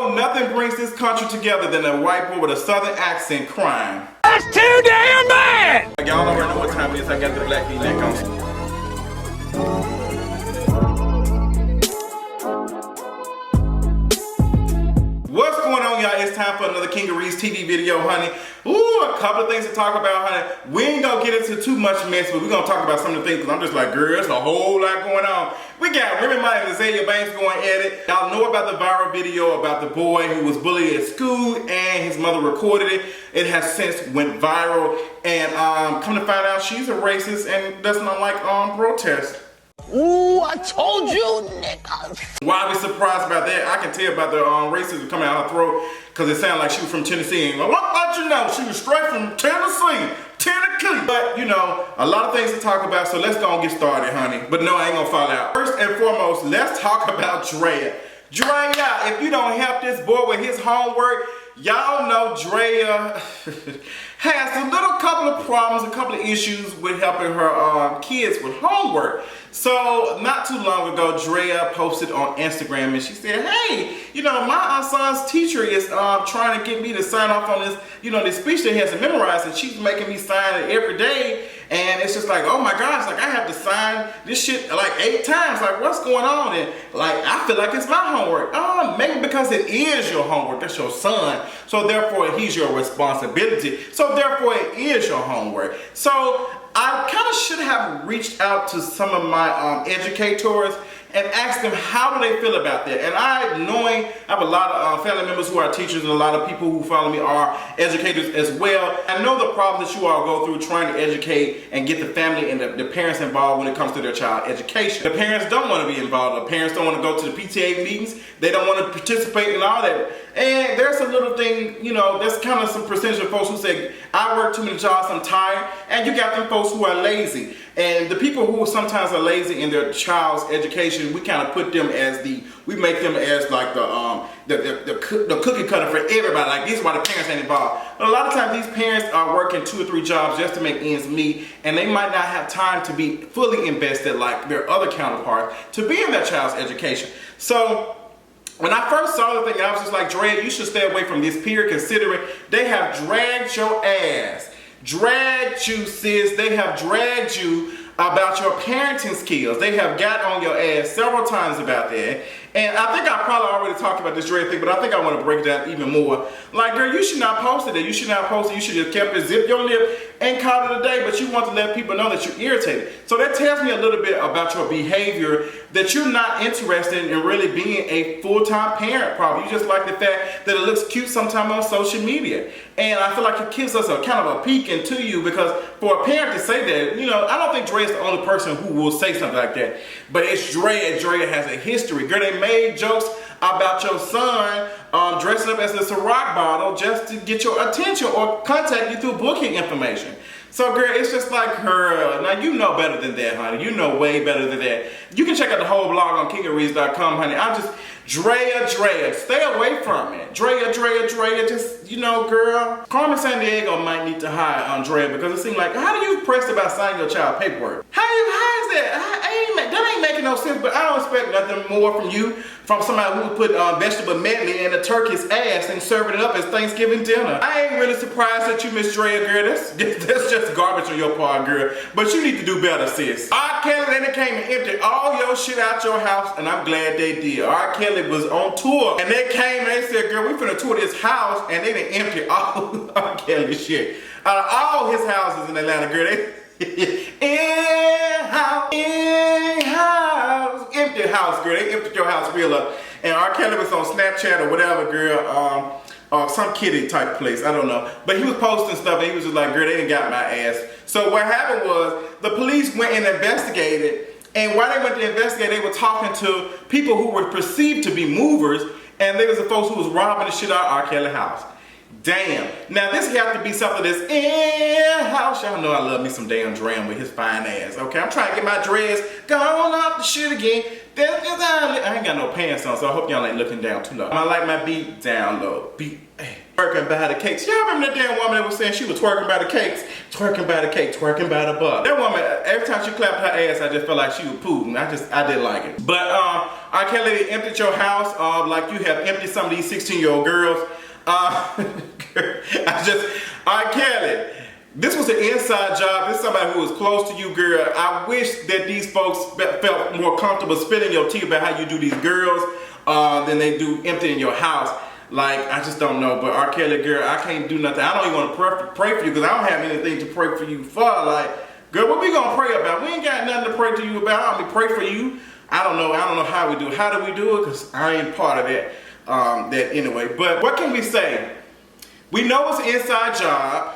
know nothing brings this country together than a white boy with a southern accent crying. That's too damn bad! Y'all already know what time it is. I got the black V-neck on. What's going on, y'all? It's time for another King of Reed's TV video, honey. Ooh, a couple of things to talk about, honey. We ain't gonna get into too much mess, but we're gonna talk about some of the things, because I'm just like, girl, there's a whole lot going on. We got Remy and Azealia Banks going at it. Y'all know about the viral video about the boy who was bullied at school and his mother recorded it. It has since went viral, and come to find out she's a racist and does not like protest. Ooh, I told you, nigga. Why are we surprised about that? I can tell about the racism coming out her throat, because it sounded like she was from Tennessee. And what about you know? She was straight from Tennessee. But, you know, a lot of things to talk about, so let's go and get started, honey. But no, I ain't gonna fall out. First and foremost, let's talk about Draya. Draya, if you don't help this boy with his homework, y'all know Draya has a little couple of problems, a couple of issues with helping her kids with homework. So not too long ago, Draya posted on Instagram and she said, hey, you know, my son's teacher is trying to get me to sign off on this, you know, this speech that he has to memorize, and she's making me sign it every day. And it's just like, oh my gosh, like I have to sign this shit like 8 times. Like, what's going on? And like, I feel like it's my homework. Oh, maybe because it is your homework. That's your son. So therefore, he's your responsibility. So therefore, it is your homework. So I kind of should have reached out to some of my educators and asked them how do they feel about that. And I have a lot of family members who are teachers, and a lot of people who follow me are educators as well. I know the problems that you all go through trying to educate and get the family and the parents involved when it comes to their child education. The parents don't want to be involved. The parents don't want to go to the PTA meetings. They don't want to participate in all that. And there's a little thing, you know, there's kind of some percentage of folks who say, I work too many jobs, I'm tired. And you got them folks who are lazy. And the people who sometimes are lazy in their child's education, we kind of put them as we make them as like the cookie cutter for everybody. Like, this is why the parents ain't involved. But a lot of times these parents are working 2 or 3 jobs just to make ends meet, and they might not have time to be fully invested like their other counterparts to be in their child's education. So when I first saw the thing, I was just like, Draya, you should stay away from this period, considering they have dragged your ass. Dragged you, sis. They have dragged you about your parenting skills. They have got on your ass several times about that. And I think I probably already talked about this Draya thing, but I think I want to break it down even more. Like, girl, you should not post it. You should not post it. You should just kept it, zip your lip, and call it a day. But you want to let people know that you're irritated. So that tells me a little bit about your behavior, that you're not interested in really being a full-time parent, probably. You just like the fact that it looks cute sometime on social media. And I feel like it gives us a kind of a peek into you, because for a parent to say that, you know, I don't think Draya's the only person who will say something like that. But it's Draya. Draya has a history. Girl, they made jokes about your son dressing up as a Ciroc bottle just to get your attention or contact you through booking information. So, girl, it's just like her. Now, you know better than that, honey. You know way better than that. You can check out the whole blog on kingofreeds.com, honey. I'm just, Draya, stay away from it. Draya, just, you know, girl. Carmen Sandiego might need to hire Draya, because it seems like, how do you press about signing your child paperwork? How is that? That ain't making no sense, but I don't expect nothing more from you, from somebody who put vegetable medley in a turkey's ass and serve it up as Thanksgiving dinner. I ain't really surprised at you, Miss Draya, girl. That's just garbage on your part, girl. But you need to do better, sis. R. Kelly, they came and emptied all your shit out your house, and I'm glad they did. R. Kelly was on tour, and they came and they said, girl, we finna tour this house, and they done empty all R. Kelly shit. Out of all his houses in Atlanta, girl, they empty house, girl. They emptied your house real up. And R. Kelly was on Snapchat or whatever, girl, or some kiddie type place, I don't know. But he was posting stuff, and he was just like, girl, they done got my ass. So what happened was, the police went and investigated, and while they went to investigate, they were talking to people who were perceived to be movers, and there was the folks who was robbing the shit out of R. Kelly's house. Damn. Now this have to be something that's in-house. Y'all know I love me some damn Dram with his fine ass. Okay, I'm trying to get my dress gone off the shit again. I ain't got no pants on, so I hope y'all ain't looking down too low. I like my beat down low. Beat. Twerking by the cakes. Y'all remember that damn woman that was saying she was twerking by the cakes? Twerking by the cake, twerking by the butt. That woman, every time she clapped her ass, I just felt like she was Putin. I didn't like it. But R. Kelly emptied your house like you have emptied some of these 16-year-old girls. R. Kelly, this was an inside job. This is somebody who was close to you, girl. I wish that these folks felt more comfortable spilling your tea about how you do these girls than they do emptying your house. Like, I just don't know. But R. Kelly, girl, I can't do nothing. I don't even want to pray for you because I don't have anything to pray for you for. Like, girl, what we gonna pray about? We ain't got nothing to pray to you about. I mean, pray for you. I don't know how we do it. How do we do it? Because I ain't part of that. That anyway. But what can we say? We know it's an inside job.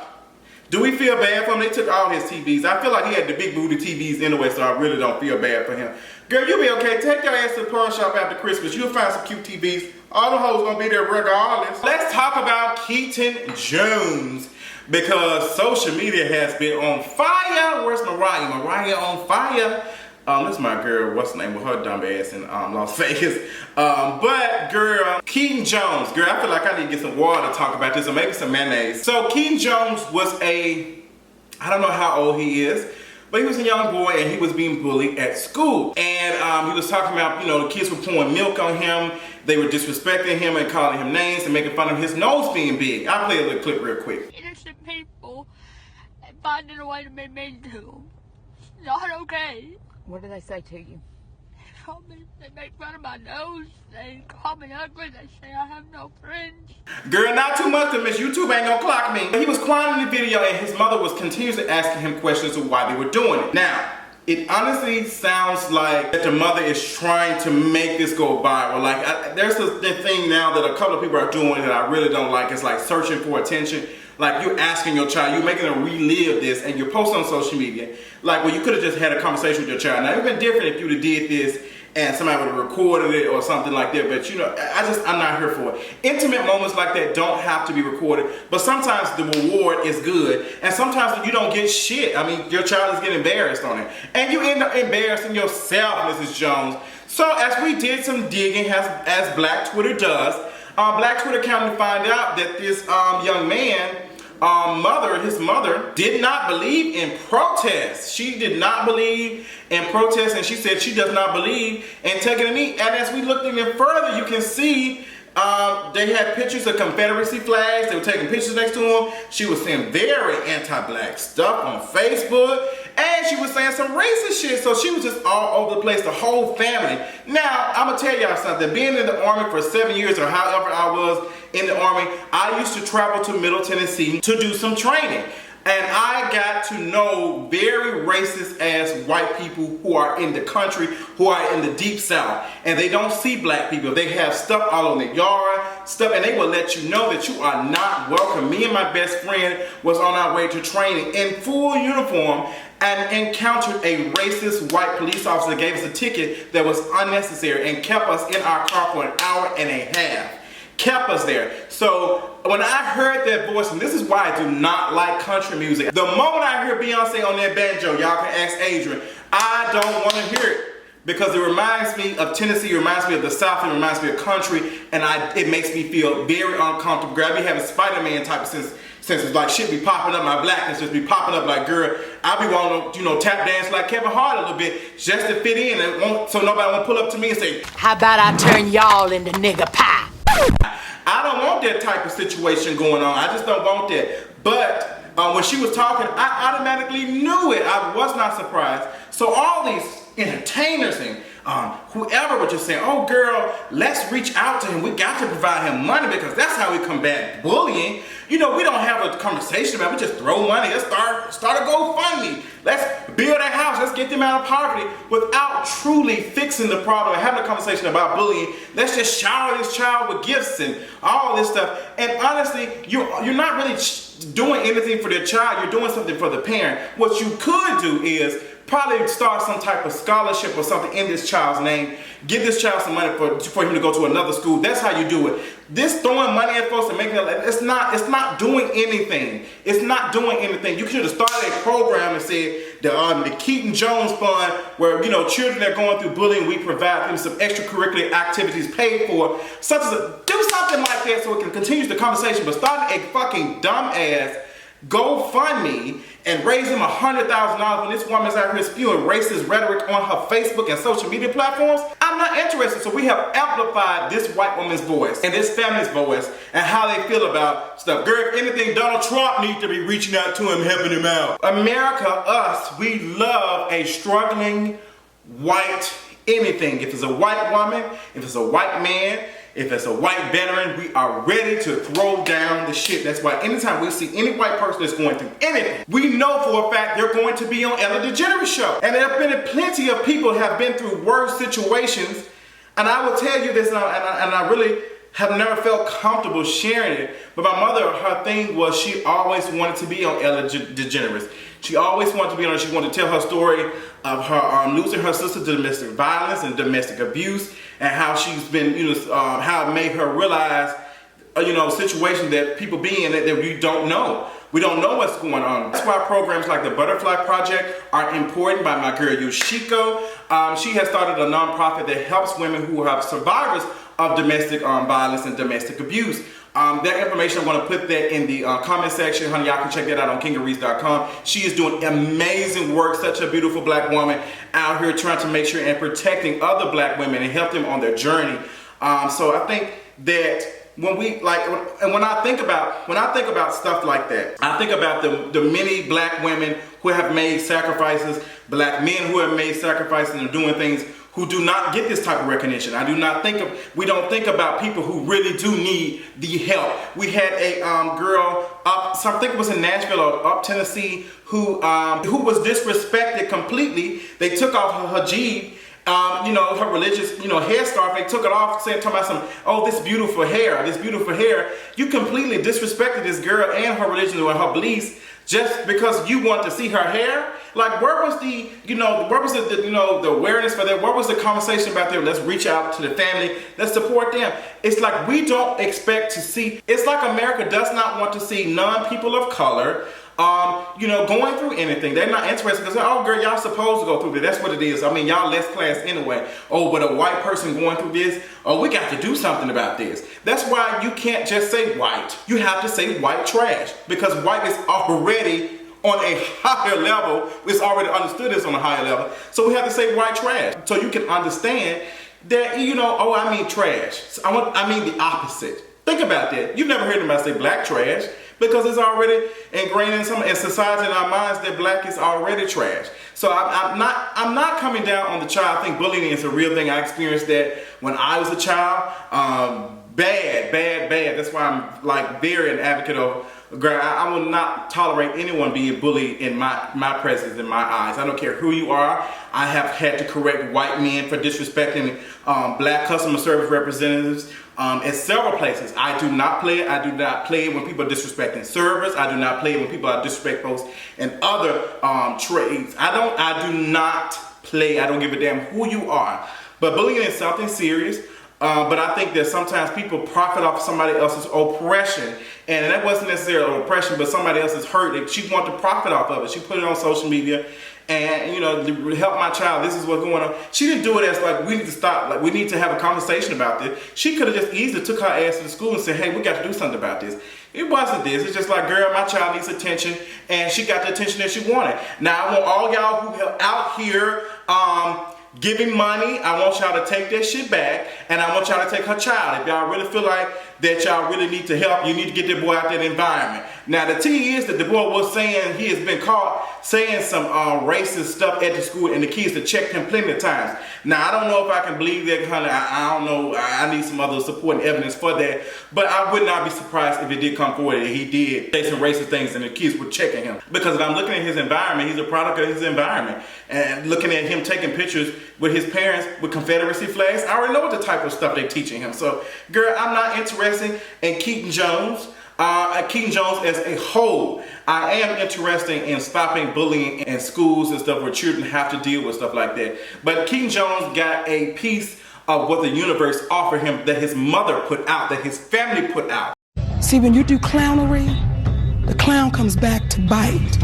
Do we feel bad for him? They took all his TVs. I feel like he had the big booty TVs anyway, so I really don't feel bad for him. Girl, you'll be okay. Take your ass to the pawn shop after Christmas. You'll find some cute TVs. All the hoes gonna be there regardless. Let's talk about Keaton Jones because social media has been on fire. Where's Mariah? Mariah on fire. This is my girl, what's the name with her dumb ass in Las Vegas. But girl, Keaton Jones, girl, I feel like I need to get some water to talk about this or maybe some mayonnaise. So Keaton Jones was I don't know how old he is, but he was a young boy and he was being bullied at school. And he was talking about, the kids were pouring milk on him. They were disrespecting him and calling him names and making fun of his nose being big. I'll play a little clip real quick. Innocent people and finding a way to be mean to them. It's not okay. What did they say to you? They make fun of my nose. They call me ugly. They say I have no friends. Girl, not too much because Miss YouTube ain't gonna clock me. He was crying in the video and his mother was continuously asking him questions of why they were doing it. Now, it honestly sounds like that the mother is trying to make this go viral. Like, there's this thing now that a couple of people are doing that I really don't like. It's like searching for attention. Like, you're asking your child, you're making them relive this, and you're posting on social media. Like, well, you could have just had a conversation with your child. Now, it would have been different if you would have did this and somebody would have recorded it or something like that. But, I'm not here for it. Intimate moments like that don't have to be recorded. But sometimes the reward is good. And sometimes you don't get shit. I mean, your child is getting embarrassed on it. And you end up embarrassing yourself, Mrs. Jones. So, as we did some digging, as Black Twitter does, Black Twitter came to find out that this young man, his mother did not believe in protest. She did not believe in protest, and she said she does not believe in taking a knee. And as we looked even further, you can see they had pictures of Confederacy flags. They were taking pictures next to him. She was saying very anti-black stuff on Facebook, and she was saying some racist shit. So she was just all over the place, the whole family. Now, I'm gonna tell y'all something. Being in the Army for 7 years or however I was in the Army, I used to travel to Middle Tennessee to do some training. And I got to know very racist ass white people who are in the country, who are in the deep south. And they don't see black people. They have stuff all on their yard, stuff, and they will let you know that you are not welcome. Me and my best friend was on our way to training in full uniform and encountered a racist white police officer that gave us a ticket that was unnecessary and kept us in our car for an hour and a half. Kept us there. So when I heard that voice, and this is why I do not like country music, the moment I hear Beyonce on that banjo, y'all can ask Adrian, I don't want to hear it because it reminds me of Tennessee, it reminds me of the South, it reminds me of country, and it makes me feel very uncomfortable. Girl, I be having Spider-Man type of sense it's like shit be popping up, my blackness just be popping up like, girl, I be wanting to, tap dance like Kevin Hart a little bit just to fit in and so nobody won't pull up to me and say, how about I turn y'all into nigga pie? I don't want that type of situation going on. I just don't want that. But when she was talking, I automatically knew it. I was not surprised. So all these entertainers and whoever were just saying, oh girl, let's reach out to him. We got to provide him money because that's how we combat bullying. We don't have a conversation about it. We just throw money. Let's start a GoFundMe. Let's build a house. Let's get them out of poverty without truly fixing the problem and having a conversation about bullying. Let's just shower this child with gifts and all this stuff. And honestly, you're not really doing anything for the child. You're doing something for the parent. What you could do is probably start some type of scholarship or something in this child's name. Give this child some money for him to go to another school. That's how you do it. This throwing money at folks and making it, it's not doing anything. It's not doing anything. You could have started a program and said the Keaton Jones Fund, where children that are going through bullying, we provide them some extracurricular activities paid for. Do something like podcast so it can continue the conversation, but starting a fucking dumbass GoFundMe and raising $100,000 when this woman's out here spewing racist rhetoric on her Facebook and social media platforms, I'm not interested. So we have amplified this white woman's voice and this family's voice and how they feel about stuff. Girl, if anything, Donald Trump needs to be reaching out to him, helping him out. America, us, we love a struggling white anything. If it's a white woman, if it's a white man, if it's a white veteran, we are ready to throw down the shit. That's why anytime we see any white person that's going through anything, we know for a fact they're going to be on Ellen DeGeneres show. And there have been plenty of people have been through worse situations. And I will tell you this, and I really have never felt comfortable sharing it. But my mother, her thing was she always wanted to be on Ellen DeGeneres. She always wanted to be on it. She wanted to tell her story of her losing her sister to domestic violence and domestic abuse, and how she's been, how it made her realize, situations that people be in that we don't know. We don't know what's going on. That's why programs like the Butterfly Project are important by my girl Yoshiko. She has started a nonprofit that helps women who have survivors of domestic violence and domestic abuse. That information, I'm going to put that in the comment section. Honey, y'all can check that out on kingareese.com. She is doing amazing work, such a beautiful black woman out here trying to make sure and protecting other black women and help them on their journey. So I think that when I think about stuff like that, I think about the many black women who have made sacrifices, black men who have made sacrifices and are doing things who do not get this type of recognition. We don't think about people who really do need the help. We had a girl I think it was in Nashville or up Tennessee who was disrespected completely. They took off her hijab, her religious, headscarf. They took it off, talking about this beautiful hair. You completely disrespected this girl and her religion or her beliefs just because you want to see her hair. Like, where was the awareness for that? Where was the conversation about that? Let's reach out to the family. Let's support them. It's like we don't expect to see. It's like America does not want to see non-people of color going through anything. They're not interested because, oh girl, y'all supposed to go through this. That's what it is. I mean, y'all less class anyway. Oh, but a white person going through this, oh, we got to do something about this. That's why you can't just say white. You have to say white trash, because white is already on a higher level. It's already understood it's on a higher level. So we have to say white trash. So you can understand that, I mean trash. I mean the opposite. Think about that. You've never heard anybody say black trash, because it's already ingrained in society, in our minds, that black is already trash. So I'm not coming down on the child. I think bullying is a real thing. I experienced that when I was a child. Bad. That's why I'm like very an advocate of, girl, I will not tolerate anyone being bullied in my presence, in my eyes. I don't care who you are. I have had to correct white men for disrespecting black customer service representatives at several places. I do not play it when people are disrespecting servers. I do not play it when people are disrespecting folks in other trades. I do not play. I don't give a damn who you are. But bullying is something serious. But I think that sometimes people profit off somebody else's oppression. And that wasn't necessarily oppression, but somebody else's hurt. And she wanted to profit off of it. She put it on social media and, to help my child. This is what's going on. She didn't do it as like, we need to stop. Like, we need to have a conversation about this. She could have just easily took her ass to the school and said, hey, we got to do something about this. It wasn't this. It's just like, girl, my child needs attention. And she got the attention that she wanted. Now, I want all y'all who are out here, giving money, I want y'all to take that shit back, and I want y'all to take her child. If y'all really feel like that y'all really need to help, you need to get that boy out that environment. Now the tea is that the boy was saying he has been caught saying some racist stuff at the school, and the kids have checked him plenty of times. Now I don't know if I can believe that, honey. I don't know. I need some other supporting evidence for that. But I would not be surprised if it did come forward that he did say some racist things and the kids were checking him. Because if I'm looking at his environment, he's a product of his environment. And looking at him taking pictures with his parents with Confederacy flags, I already know what the type of stuff they're teaching him. So, girl, I'm not interested in Keaton Jones. Keaton Jones as a whole. I am interested in stopping bullying in schools and stuff where children have to deal with stuff like that. But Keaton Jones got a piece of what the universe offered him that his mother put out, that his family put out. See, when you do clownery, the clown comes back to bite.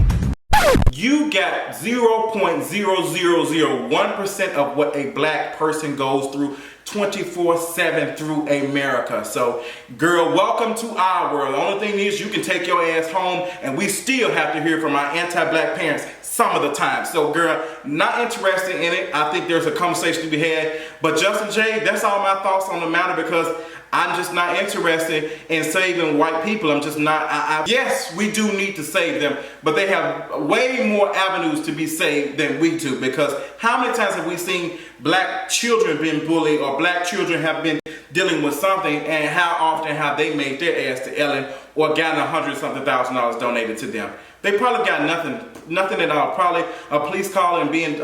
You got 0.0001% of what a black person goes through 24/7 through America. So, girl, welcome to our world. The only thing is you can take your ass home, and we still have to hear from our anti-black parents some of the time. So, girl, not interested in it. I think there's a conversation to be had. But Justin J, that's all my thoughts on the matter, because I'm just not interested in saving white people. I'm just not. Yes, we do need to save them, but they have way more avenues to be saved than we do. Because how many times have we seen black children being bullied, or black children have been dealing with something, and how often have they made their ass to Ellen or gotten $100-something thousand donated to them? They probably got nothing at all. Probably a police call and being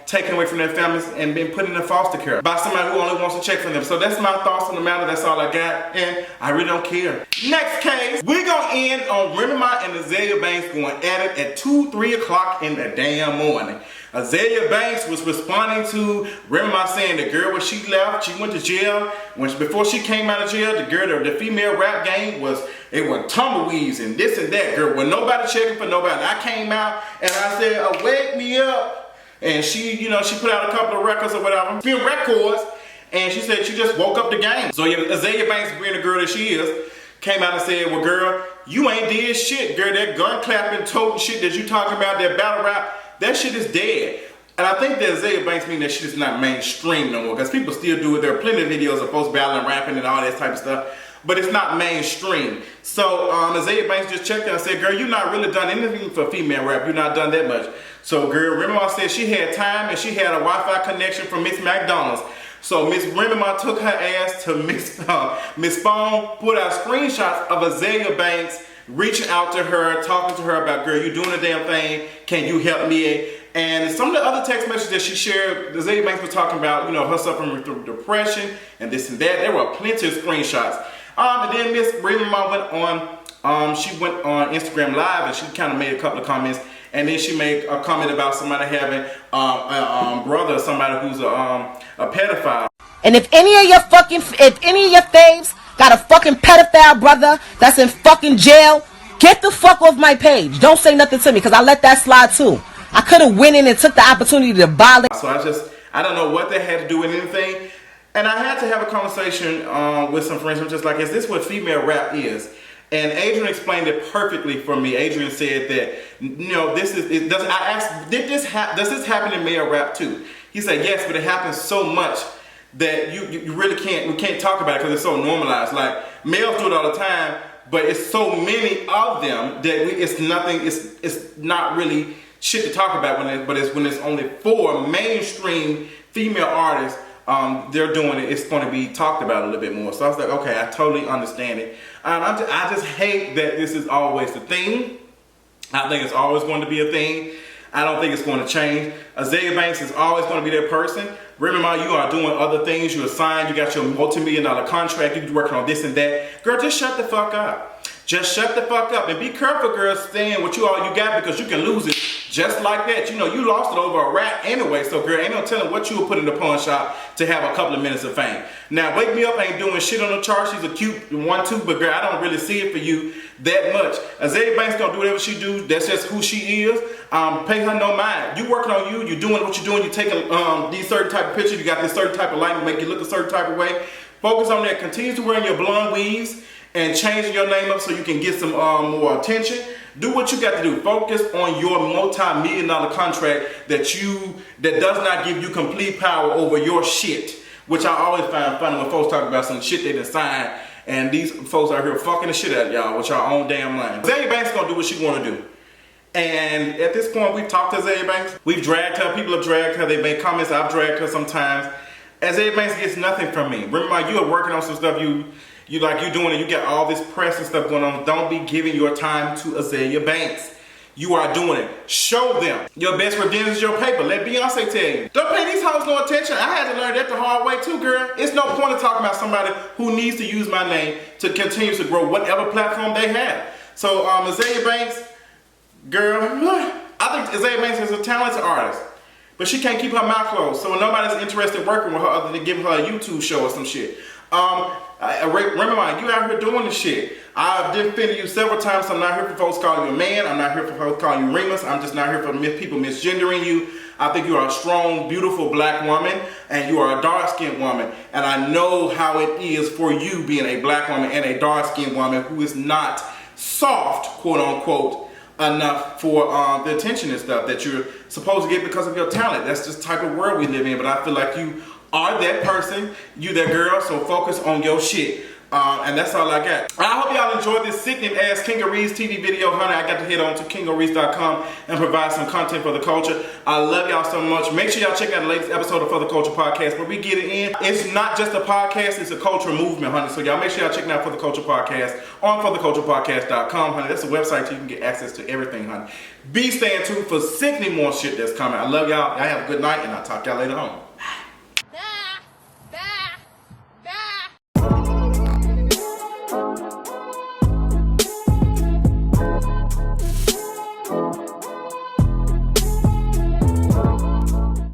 taken away from their families and being put in foster care by somebody who only wants to check for them. So that's my thoughts on the matter. That's all I got, and I really don't care. Next case, we're gonna end on Remy and Azealia Banks going at it at 2-3 o'clock in the damn morning. Azealia Banks was responding to Remy saying the girl when she left, she went to jail. Before she came out of jail, the female rap game was tumbleweeds and this and that. Girl, when nobody checking for nobody. I came out and I said, wake me up. And she, she put out a couple of records or whatever, film records, and she said she just woke up the game. So yeah, Azealia Banks, being the girl that she is, came out and said, well, girl, you ain't did shit, girl. That gun clapping, toting shit that you talking about, that battle rap, that shit is dead. And I think that Azealia Banks mean that shit is not mainstream no more, because people still do it. There are plenty of videos of folks battling, rapping, and all that type of stuff, but it's not mainstream. So Azealia Banks just checked out and said, girl, you not really done anything for female rap. You not done that much. So girl, Remy said she had time and she had a Wi-Fi connection from Miss McDonald's. So Miss Remy took her ass to Miss Phone, put out screenshots of Azealia Banks reaching out to her, talking to her about, girl, you doing the damn thing. Can you help me? And some of the other text messages that she shared, Azealia Banks was talking about, her suffering from depression and this and that. There were plenty of screenshots. And then Miss Remy she went on Instagram Live and she kind of made a couple of comments. And then she made a comment about somebody having a brother, somebody who's a pedophile. And if any of your faves got a fucking pedophile brother that's in fucking jail, get the fuck off my page. Don't say nothing to me, because I let that slide too. I could have went in and took the opportunity to violate. So I don't know what that had to do with anything. And I had to have a conversation with some friends. I'm just like, is this what female rap is? And Adrian explained it perfectly for me. Adrian said that, I asked, does this happen in male rap too? He said, yes, but it happens so much that we can't talk about it because it's so normalized. Like, males do it all the time, but it's so many of them that it's not really shit to talk about when it's only 4 mainstream female artists, they're doing it, it's going to be talked about a little bit more. So I was like, okay, I totally understand it. I just hate that this is always the thing. I think it's always going to be a thing. I don't think it's going to change. Azealia Banks is always going to be that person. Remember, you are doing other things. You're signed. You got your multi-million-dollar contract. You're working on this and that. Girl, just shut the fuck up. Just shut the fuck up. And be careful, girl, staying with all you got, because you can lose it just like that. You lost it over a rap anyway. So, girl, ain't no telling what you would put in the pawn shop to have a couple of minutes of fame. Now, Wake Me Up ain't doing shit on the chart. She's a cute one, too. But, girl, I don't really see it for you that much. Azealia Banks gonna do whatever she do. That's just who she is. Pay her no mind. You working on you. You're doing what you're doing. You're taking these certain type of pictures. You got this certain type of light to make you look a certain type of way. Focus on that. Continue to wear your blonde weaves and changing your name up so you can get some more attention. Do what you got to do. Focus on your multi-million-dollar contract that does not give you complete power over your shit, which I always find funny when folks talk about some shit they done signed, and these folks out here fucking the shit out of y'all with y'all own damn line. Azealia Banks gonna do what she wanna do. And at this point, we've talked to Azealia Banks. We've dragged her. People have dragged her. They've made comments. I've dragged her sometimes. Azealia Banks gets nothing from me. Remember, you are working on some stuff you doing it. You got all this press and stuff going on. Don't be giving your time to Azealia Banks. You are doing it. Show them. Your best revenge is your paper. Let Beyonce tell you. Don't pay these hoes no attention. I had to learn that the hard way too, girl. It's no point in talking about somebody who needs to use my name to continue to grow whatever platform they have. So Azealia Banks, girl, I think Azealia Banks is a talented artist, but she can't keep her mouth closed. So when nobody's interested in working with her other than giving her a YouTube show or some shit. Remember, you out here doing this shit. I've defended you several times. So I'm not here for folks calling you a man. I'm not here for folks calling you Remus. I'm just not here for people misgendering you. I think you are a strong, beautiful black woman, and you are a dark-skinned woman. And I know how it is for you being a black woman and a dark-skinned woman who is not soft, quote unquote, enough for the attention and stuff that you're supposed to get because of your talent. That's just the type of world we live in. But I feel like you are that person, you that girl, so focus on your shit. And that's all I got. I hope y'all enjoyed this sickening ass King of Reeds TV video, honey. I got to head on to kingoreeds.com and provide some content for the culture. I love y'all so much. Make sure y'all check out the latest episode of For the Culture Podcast where we get it in. It's not just a podcast, it's a cultural movement, honey. So y'all make sure y'all check out For the Culture Podcast on fortheculturepodcast.com, honey. That's a website so you can get access to everything, honey. Be staying tuned for sickening more shit that's coming. I love y'all. Y'all have a good night, and I'll talk to y'all later on.